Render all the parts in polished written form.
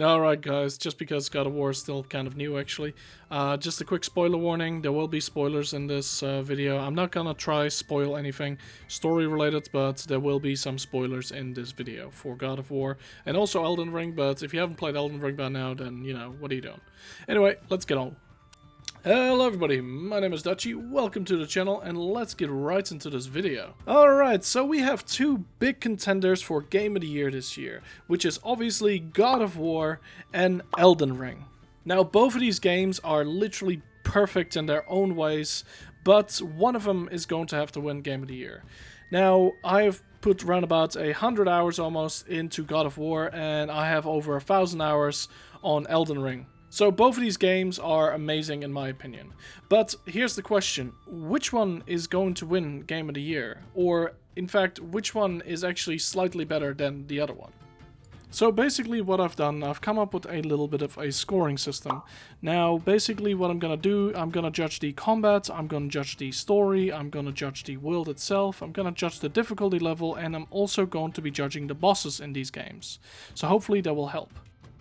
Alright guys, just because God of War is still kind of new actually, just a quick spoiler warning, there will be spoilers in this video. I'm not gonna try spoil anything story related, but there will be some spoilers in this video for God of War and also Elden Ring, but if you haven't played Elden Ring by now, then you know, what are you doing? Anyway, let's get on. Hello everybody, my name is Dutchy, welcome to the channel, and let's get right into this video. Alright, so we have two big contenders for Game of the Year this year, which is obviously God of War and Elden Ring. Now both of these games are literally perfect in their own ways, but one of them is going to have to win Game of the Year. Now, I've put around about 100 hours almost into God of War, and I have over 1,000 hours on Elden Ring. So both of these games are amazing in my opinion. But here's the question, which one is going to win Game of the Year? Or, in fact, which one is actually slightly better than the other one? So basically what I've done, I've come up with a little bit of a scoring system. Now basically what I'm gonna do, I'm gonna judge the combat, I'm gonna judge the story, I'm gonna judge the world itself, I'm gonna judge the difficulty level, and I'm also going to be judging the bosses in these games. So hopefully that will help.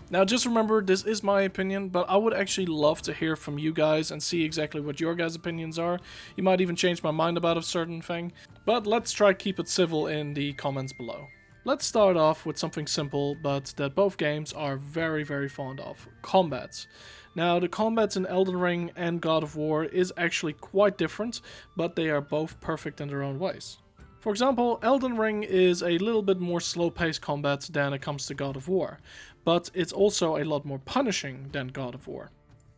Now just remember, this is my opinion, but I would actually love to hear from you guys and see exactly what your guys' opinions are. You might even change my mind about a certain thing, but let's try to keep it civil in the comments below. Let's start off with something simple, but that both games are very fond of: combat. Now the combats in Elden Ring and God of War is actually quite different, but they are both perfect in their own ways. For example, Elden Ring is a little bit more slow-paced combat than it comes to God of War, but it's also a lot more punishing than God of War.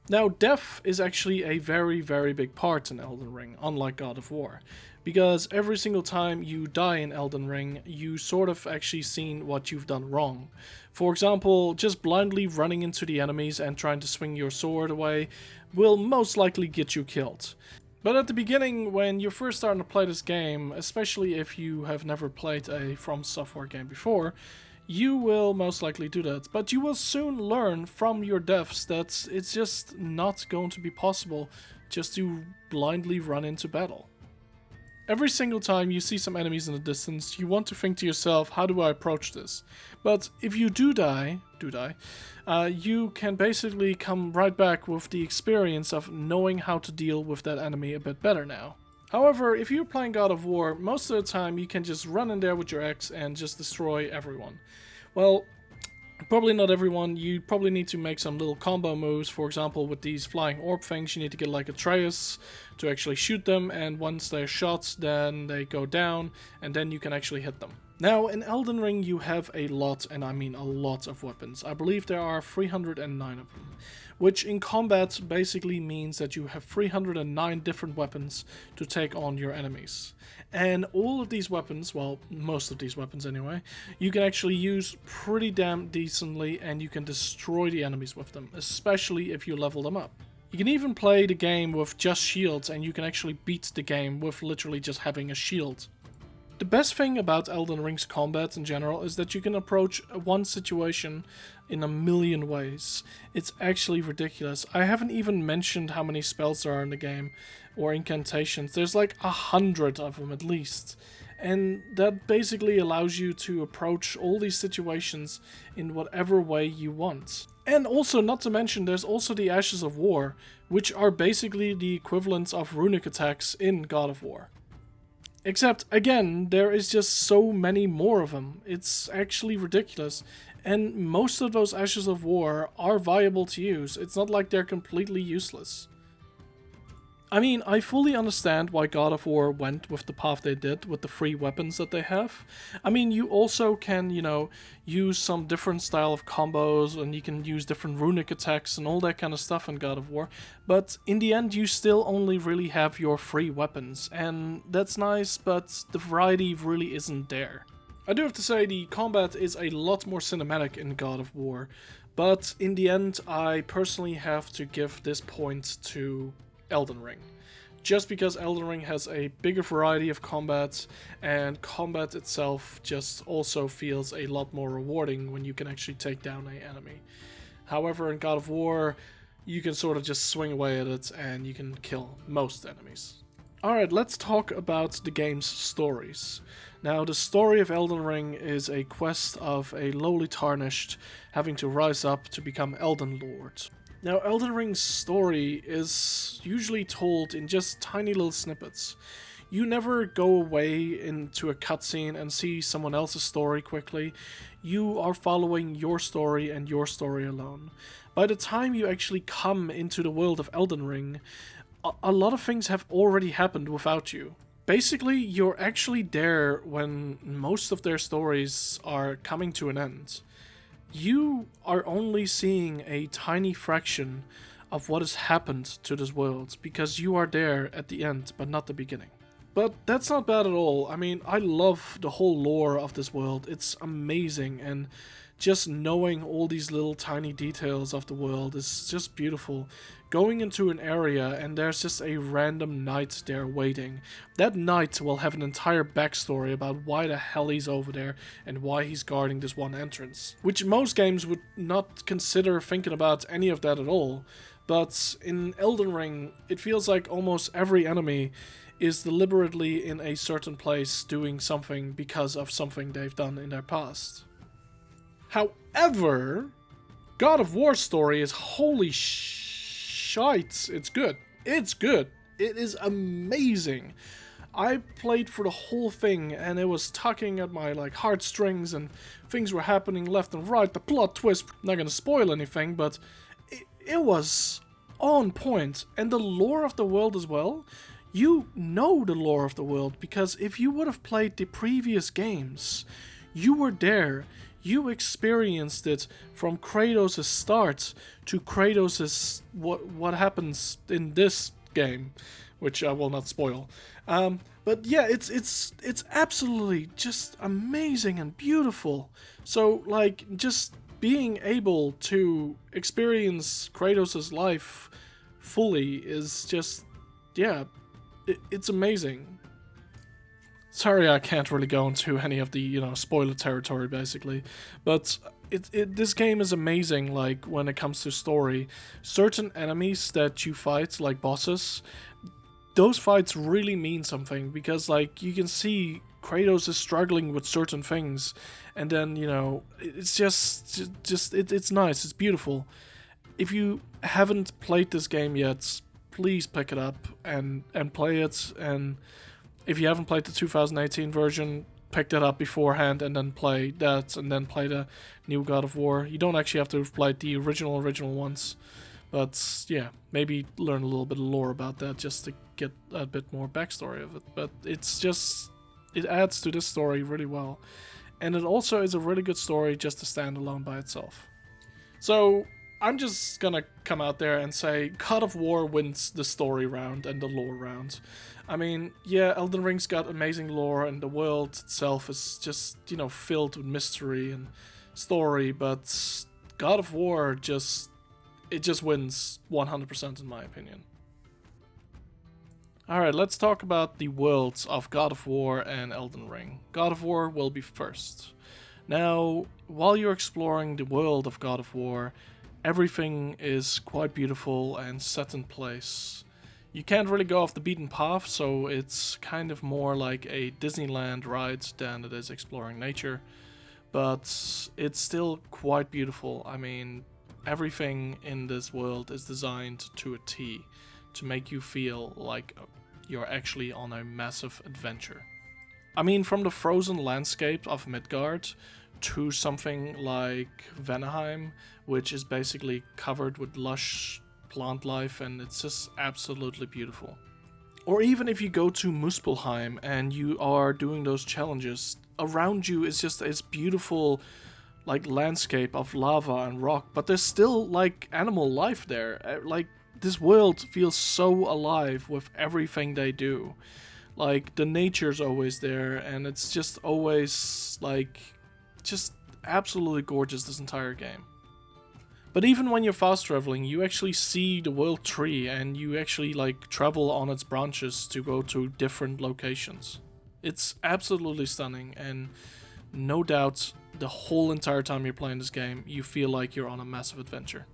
Now, death is actually a very big part in Elden Ring, unlike God of War, because every single time you die in Elden Ring, you sort of actually seen what you've done wrong. For example, just blindly running into the enemies and trying to swing your sword away will most likely get you killed. But at the beginning, when you're first starting to play this game, especially if you have never played a From Software game before, you will most likely do that. But you will soon learn from your deaths that it's just not going to be possible just to blindly run into battle. Every single time you see some enemies in the distance, you want to think to yourself, how do I approach this? But if you do die, you can basically come right back with the experience of knowing how to deal with that enemy a bit better now. However, if you're playing God of War, most of the time you can just run in there with your axe and just destroy everyone. Well, probably not everyone. You probably need to make some little combo moves. For example, with these flying orb things, you need to get like Atreus to actually shoot them, and once they're shot, then they go down, and then you can actually hit them. Now, in Elden Ring, you have a lot, and I mean a lot of weapons. I believe there are 309 of them, which in combat basically means that you have 309 different weapons to take on your enemies. And all of these weapons, well, most of these weapons anyway, you can actually use pretty damn decently, and you can destroy the enemies with them, especially if you level them up. You can even play the game with just shields, and you can actually beat the game with literally just having a shield. The best thing about Elden Ring's combat in general is that you can approach one situation in a million ways. It's actually ridiculous. I haven't even mentioned how many spells there are in the game, or incantations. There's like 100 of them at least. And that basically allows you to approach all these situations in whatever way you want. And also, not to mention, there's also the Ashes of War, which are basically the equivalents of runic attacks in God of War. Except, again, there is just so many more of them. It's actually ridiculous. And most of those Ashes of War are viable to use. It's not like they're completely useless. I mean, I fully understand why God of War went with the path they did with the free weapons that they have. I mean, you also can, use some different style of combos, and you can use different runic attacks and all that kind of stuff in God of War. But in the end, you still only really have your free weapons, and that's nice, but the variety really isn't there. I do have to say, the combat is a lot more cinematic in God of War, but in the end, I personally have to give this point to Elden Ring. Just because Elden Ring has a bigger variety of combat, and combat itself just also feels a lot more rewarding when you can actually take down an enemy. However, in God of War, you can sort of just swing away at it and you can kill most enemies. Alright, let's talk about the game's stories. Now, the story of Elden Ring is a quest of a lowly tarnished having to rise up to become Elden Lord. Now, Elden Ring's story is usually told in just tiny little snippets. You never go away into a cutscene and see someone else's story quickly. You are following your story and your story alone. By the time you actually come into the world of Elden Ring, a lot of things have already happened without you. Basically, you're actually there when most of their stories are coming to an end. You are only seeing a tiny fraction of what has happened to this world because you are there at the end, but not the beginning. But that's not bad at all. I mean, I love the whole lore of this world. It's amazing, and just knowing all these little tiny details of the world is just beautiful. Going into an area and there's just a random knight there waiting. That knight will have an entire backstory about why the hell he's over there and why he's guarding this one entrance. Which most games would not consider thinking about any of that at all. But in Elden Ring, it feels like almost every enemy is deliberately in a certain place doing something because of something they've done in their past. However, God of War's story is holy shite. It's good. It's good. It is amazing. I played for the whole thing and it was tugging at my heartstrings and things were happening left and right. The plot twist, I'm not gonna spoil anything, but it was on point. And the lore of the world as well. You know the lore of the world because if you would have played the previous games, you were there. You experienced it from Kratos' start to Kratos' what happens in this game, which I will not spoil. But yeah, it's absolutely just amazing and beautiful. So just being able to experience Kratos' life fully is just, yeah, it's amazing. Sorry, I can't really go into any of the, spoiler territory, basically. But this game is amazing, when it comes to story. Certain enemies that you fight, like bosses, those fights really mean something. Because, you can see Kratos is struggling with certain things. And then, it's it's nice, it's beautiful. If you haven't played this game yet, please pick it up and play it. And if you haven't played the 2018 version, pick that up beforehand and then play that and then play the new God of War. You don't actually have to have played the original ones. But yeah, maybe learn a little bit of lore about that just to get a bit more backstory of it. But it adds to this story really well. And it also is a really good story just to stand alone by itself. So I'm just gonna come out there and say God of War wins the story round and the lore round. I mean, yeah, Elden Ring's got amazing lore and the world itself is just, filled with mystery and story, but God of War just wins 100% in my opinion. Alright, let's talk about the worlds of God of War and Elden Ring. God of War will be first. Now, while you're exploring the world of God of War, everything is quite beautiful and set in place. You can't really go off the beaten path, so it's kind of more like a Disneyland ride than it is exploring nature. But it's still quite beautiful. I mean, everything in this world is designed to a T to make you feel like you're actually on a massive adventure. I mean, from the frozen landscape of Midgard to something like Vanaheim, which is basically covered with lush plant life, and it's just absolutely beautiful. Or even if you go to Muspelheim and you are doing those challenges, around you is just this beautiful landscape of lava and rock, but there's still animal life there. This world feels so alive with everything they do. The nature's always there, and it's just always just absolutely gorgeous, this entire game. But even when you're fast traveling, you actually see the world tree and you actually travel on its branches to go to different locations. It's absolutely stunning, and no doubt the whole entire time you're playing this game, you feel like you're on a massive adventure.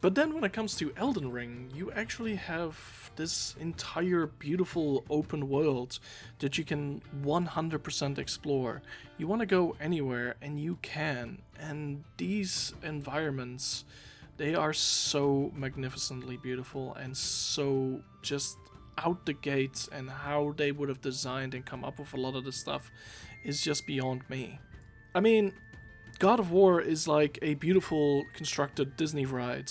But then when it comes to Elden Ring, you actually have this entire beautiful open world that you can 100% explore. You want to go anywhere and you can. And these environments, they are so magnificently beautiful and so just out the gates, and how they would have designed and come up with a lot of this stuff is just beyond me. I mean, God of War is like a beautiful constructed Disney ride,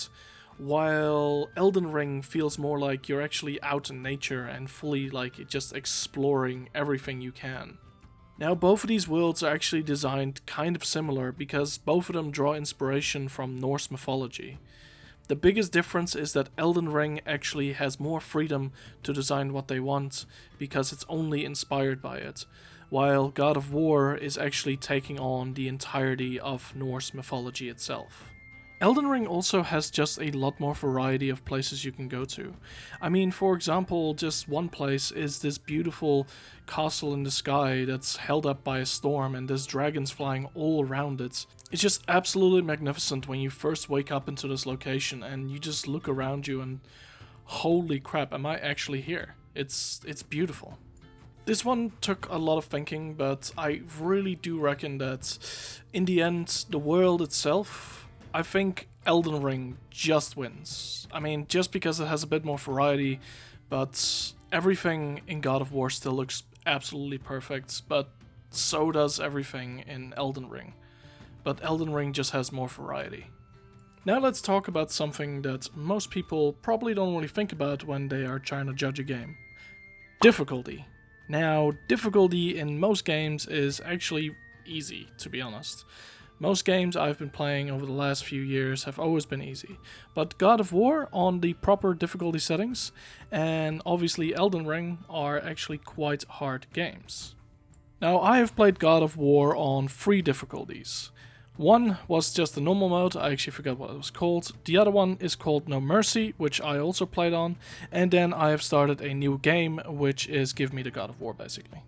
while Elden Ring feels more like you're actually out in nature and fully like just exploring everything you can. Now, both of these worlds are actually designed kind of similar because both of them draw inspiration from Norse mythology. The biggest difference is that Elden Ring actually has more freedom to design what they want because it's only inspired by it, while God of War is actually taking on the entirety of Norse mythology itself. Elden Ring also has just a lot more variety of places you can go to. I mean, for example, just one place is this beautiful castle in the sky that's held up by a storm and there's dragons flying all around it. It's just absolutely magnificent when you first wake up into this location and you just look around you and holy crap, am I actually here? It's beautiful. This one took a lot of thinking, but I really do reckon that in the end, the world itself, I think Elden Ring just wins. I mean, just because it has a bit more variety, but everything in God of War still looks absolutely perfect, but so does everything in Elden Ring. But Elden Ring just has more variety. Now let's talk about something that most people probably don't really think about when they are trying to judge a game. Difficulty. Now, difficulty in most games is actually easy, to be honest. Most games I've been playing over the last few years have always been easy, but God of War on the proper difficulty settings, and obviously Elden Ring, are actually quite hard games. Now, I have played God of War on 3 difficulties. One was just the normal mode, I actually forgot what it was called. The other one is called No Mercy, which I also played on, and then I have started a new game, which is Give Me the God of War, basically.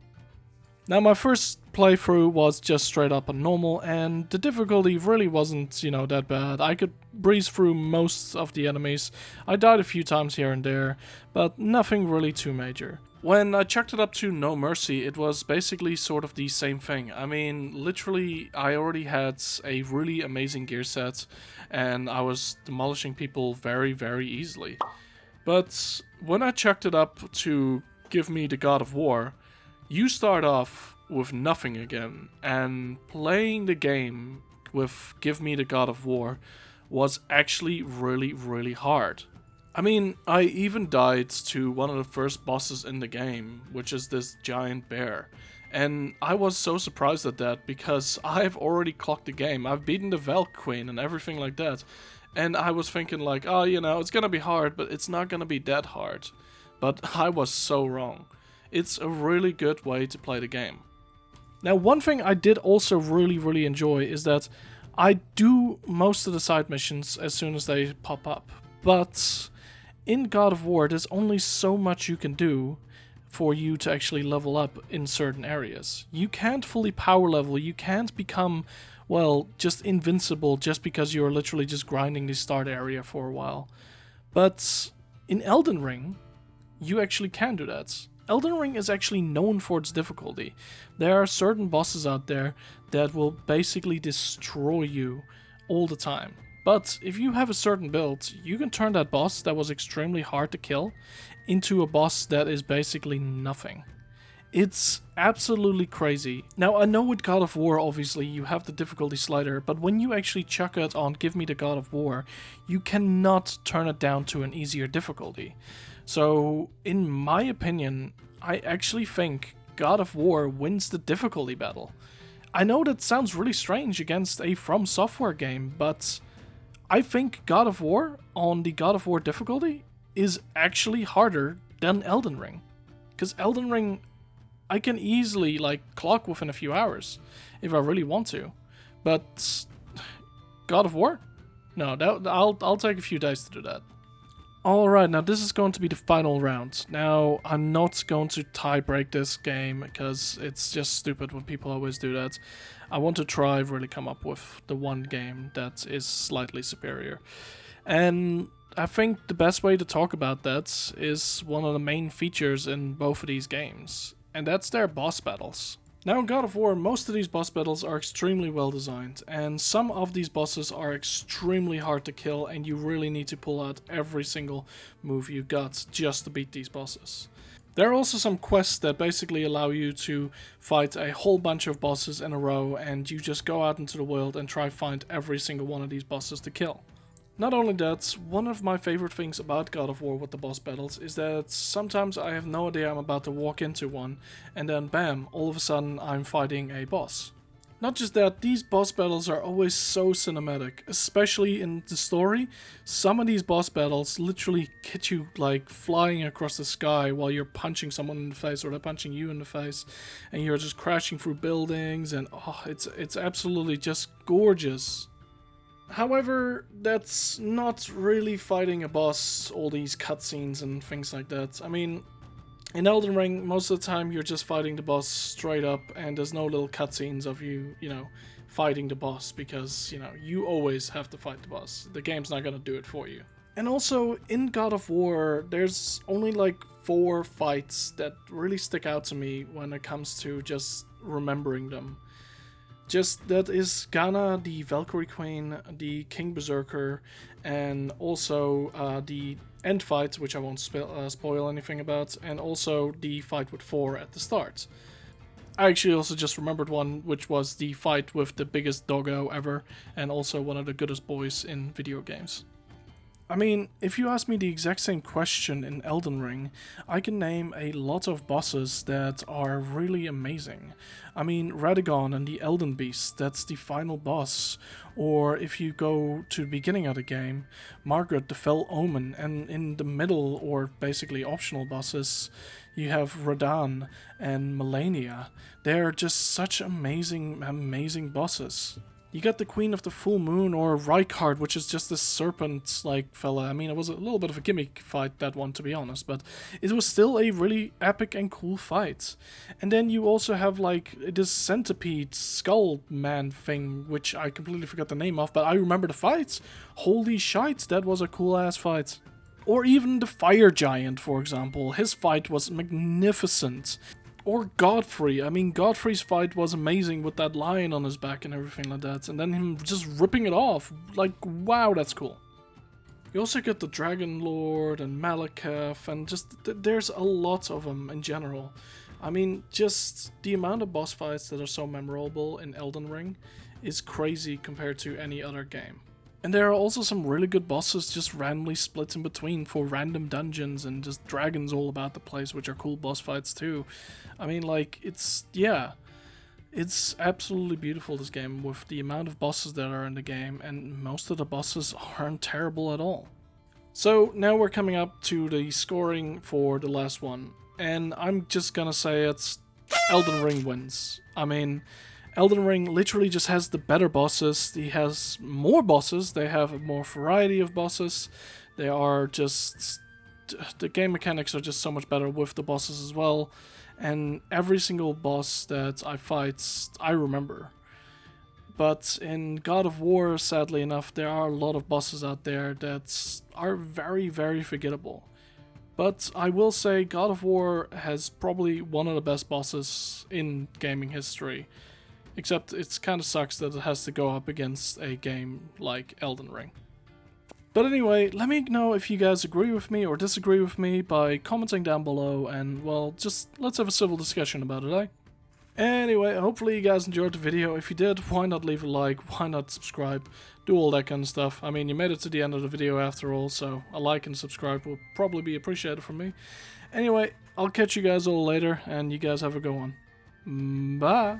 Now, my first playthrough was just straight up on normal, and the difficulty really wasn't, that bad. I could breeze through most of the enemies. I died a few times here and there, but nothing really too major. When I chucked it up to No Mercy, it was basically sort of the same thing. I mean, literally, I already had a really amazing gear set, and I was demolishing people very, very easily. But when I chucked it up to Give Me the God of War, you start off with nothing again, and playing the game with Give Me the God of War was actually really, really hard. I mean, I even died to one of the first bosses in the game, which is this giant bear. And I was so surprised at that because I've already clocked the game. I've beaten the Valk Queen and everything like that. And I was thinking like, oh, it's gonna be hard, but it's not gonna be that hard. But I was so wrong. It's a really good way to play the game. Now, one thing I did also really, really enjoy is that I do most of the side missions as soon as they pop up. But in God of War, there's only so much you can do for you to actually level up in certain areas. You can't fully power level, you can't become, just invincible just because you're literally just grinding the start area for a while. But in Elden Ring, you actually can do that. Elden Ring is actually known for its difficulty. There are certain bosses out there that will basically destroy you all the time. But if you have a certain build, you can turn that boss that was extremely hard to kill into a boss that is basically nothing. It's absolutely crazy. Now, I know with God of War, obviously, you have the difficulty slider, but when you actually chuck it on Give Me the God of War, you cannot turn it down to an easier difficulty. So, in my opinion, I actually think God of War wins the difficulty battle. I know that sounds really strange against a From Software game, but I think God of War on the God of War difficulty is actually harder than Elden Ring. Because Elden Ring, I can easily clock within a few hours if I really want to. But God of War? No, I'll take a few days to do that. Alright, now this is going to be the final round. Now, I'm not going to tie break this game because it's just stupid when people always do that. I want to try really come up with the one game that is slightly superior. And I think the best way to talk about that is one of the main features in both of these games, and that's their boss battles. Now in God of War, most of these boss battles are extremely well designed, and some of these bosses are extremely hard to kill, and you really need to pull out every single move you got just to beat these bosses. There are also some quests that basically allow you to fight a whole bunch of bosses in a row, and you just go out into the world and try find every single one of these bosses to kill. Not only that, one of my favorite things about God of War with the boss battles is that sometimes I have no idea I'm about to walk into one, and then bam, all of a sudden I'm fighting a boss. Not just that, these boss battles are always so cinematic, especially in the story. Some of these boss battles literally get you like flying across the sky while you're punching someone in the face, or they're punching you in the face, and you're just crashing through buildings, and oh, it's absolutely just gorgeous. However, that's not really fighting a boss, all these cutscenes and things like that. I mean, in Elden Ring, most of the time you're just fighting the boss straight up, and there's no little cutscenes of you, fighting the boss, because, you always have to fight the boss. The game's not gonna do it for you. And also, in God of War, there's only like 4 fights that really stick out to me when it comes to just remembering them. That is Ghana, the Valkyrie Queen, the King Berserker, and also the end fight, which I won't spoil anything about, and also the fight with Thor at the start. I actually also just remembered one, which was the fight with the biggest doggo ever, and also one of the goodest boys in video games. I mean, if you ask me the exact same question in Elden Ring, I can name a lot of bosses that are really amazing. I mean, Radagon and the Elden Beast, that's the final boss. Or if you go to the beginning of the game, Margaret the Fell Omen, and in the middle, or basically optional bosses, you have Radahn and Melania. They're just such amazing bosses. You got the Queen of the Full Moon, or Rykard, which is just this serpent-like fella. I mean, it was a little bit of a gimmick fight, that one, to be honest, but it was still a really epic and cool fight. And then you also have, like, this centipede skull man thing, which I completely forgot the name of, but I remember the fight. Holy shite, that was a cool-ass fight. Or even the Fire Giant, for example. His fight was magnificent. Or Godfrey. I mean, Godfrey's fight was amazing with that lion on his back and everything like that. And then him just ripping it off. Like, wow, that's cool. You also get the Dragon Lord and Malekith, and just there's a lot of them in general. I mean, just the amount of boss fights that are so memorable in Elden Ring is crazy compared to any other game. And there are also some really good bosses just randomly split in between for random dungeons and just dragons all about the place, which are cool boss fights too. I mean, like, it's absolutely beautiful, this game, with the amount of bosses that are in the game, and most of the bosses aren't terrible at all. So now we're coming up to the scoring for the last one, and I'm just gonna say it's Elden Ring wins. I mean, Elden Ring literally just has the better bosses. He has more bosses. They have a more variety of bosses. They are just... the game mechanics are just so much better with the bosses as well. And every single boss that I fight, I remember. But in God of War, sadly enough, there are a lot of bosses out there that are very forgettable. But I will say God of War has probably one of the best bosses in gaming history. Except it kind of sucks that it has to go up against a game like Elden Ring. But anyway, let me know if you guys agree with me or disagree with me by commenting down below, and well, just let's have a civil discussion about it, eh? Anyway, hopefully you guys enjoyed the video. If you did, why not leave a like, why not subscribe, do all that kind of stuff. I mean, you made it to the end of the video after all, so a like and subscribe will probably be appreciated from me. Anyway, I'll catch you guys all later, and you guys have a good one. Bye!